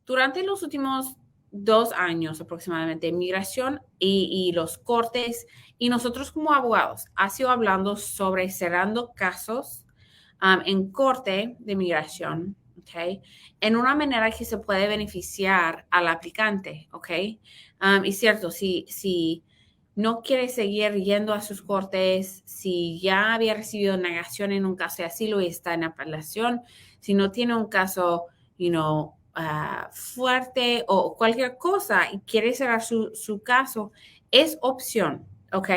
Durante los últimos 2 años aproximadamente, migración y los cortes, y nosotros como abogados, ha sido hablando sobre cerrando casos en corte de migración, ¿ok? En una manera que se puede beneficiar al aplicante, ¿ok? Y cierto, si no quiere seguir yendo a sus cortes, si ya había recibido negación en un caso de asilo y está en apelación, si no tiene un caso, fuerte o cualquier cosa y quiere cerrar su caso, es opción, ¿ok?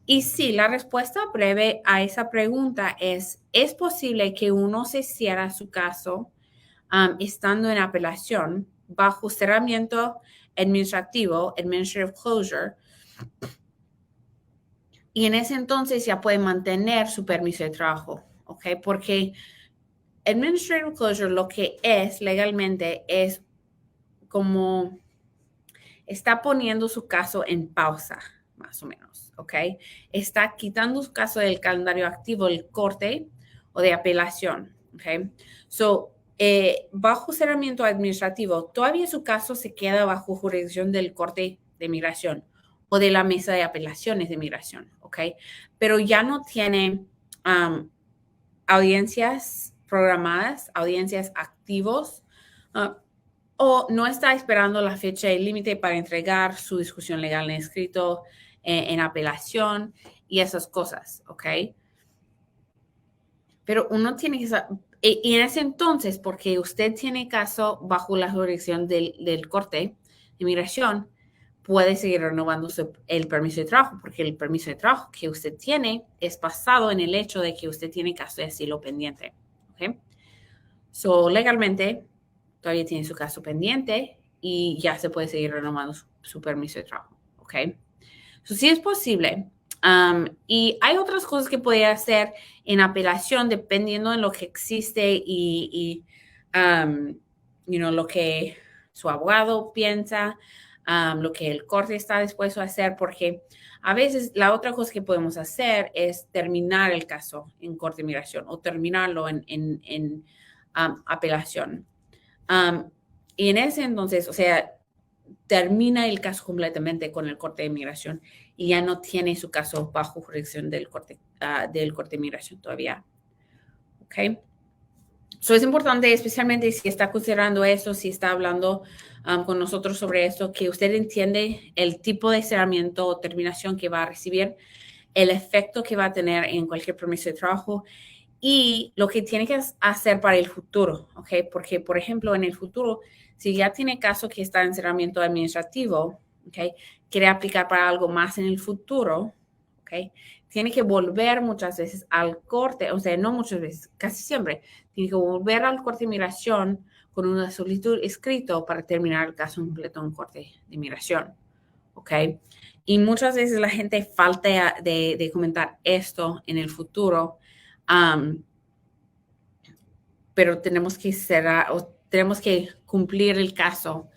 Y sí, la respuesta breve a esa pregunta ¿es posible que uno se cierre su caso estando en apelación bajo cerramiento administrativo, administrative closure, y en ese entonces ya puede mantener su permiso de trabajo, ¿ok? Porque administrative closure lo que es legalmente es como está poniendo su caso en pausa, más o menos, ¿ok? Está quitando su caso del calendario activo del corte o de apelación, ¿ok? So, bajo cerramiento administrativo, todavía su caso se queda bajo jurisdicción del corte de migración o de la mesa de apelaciones de migración, ¿ok? Pero ya no tiene audiencias programadas, audiencias activos, uh, o no está esperando la fecha y límite para entregar su discusión legal en escrito, en apelación y esas cosas, ¿ok? Pero uno tiene que saber, y en ese entonces, porque usted tiene caso bajo la jurisdicción del corte de migración, puede seguir renovando el permiso de trabajo, porque el permiso de trabajo que usted tiene es basado en el hecho de que usted tiene caso de asilo pendiente, ¿ok? So, legalmente, todavía tiene su caso pendiente y ya se puede seguir renovando su permiso de trabajo, ¿ok? So, sí es posible. Y hay otras cosas que puede hacer en apelación dependiendo de lo que existe um, lo que su abogado piensa, lo que el corte está dispuesto a hacer, porque a veces la otra cosa que podemos hacer es terminar el caso en corte de migración o terminarlo en apelación. Um, y en ese entonces, o sea, termina el caso completamente con el corte de migración y ya no tiene su caso bajo jurisdicción del corte de migración todavía. ¿Ok? So es importante, especialmente si está considerando esto, si está hablando con nosotros sobre esto, que usted entiende el tipo de cerramiento o terminación que va a recibir, el efecto que va a tener en cualquier permiso de trabajo y lo que tiene que hacer para el futuro, ¿ok? Porque, por ejemplo, en el futuro, si ya tiene caso que está en cerramiento administrativo, ¿ok? Quiere aplicar para algo más en el futuro, ¿ok? Tiene que volver muchas veces al corte, o sea, no muchas veces, casi siempre, tiene que volver al corte de inmigración con una solicitud escrito para terminar el caso completo en corte de inmigración, ¿ok? Y muchas veces la gente falta de comentar esto en el futuro, um, pero tenemos que cerrar o tenemos que cumplir el caso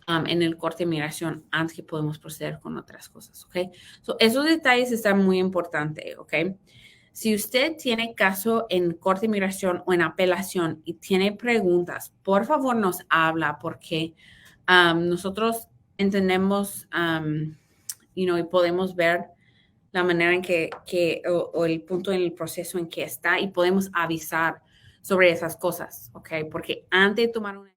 en el corte de migración antes que podemos proceder con otras cosas, ¿ok? So, esos detalles están muy importantes, ¿ok? Si usted tiene caso en corte de migración o en apelación y tiene preguntas, por favor nos habla porque nosotros entendemos, y podemos ver la manera en o el punto en el proceso en que está y podemos avisar sobre esas cosas, ¿ok? Porque antes de tomar una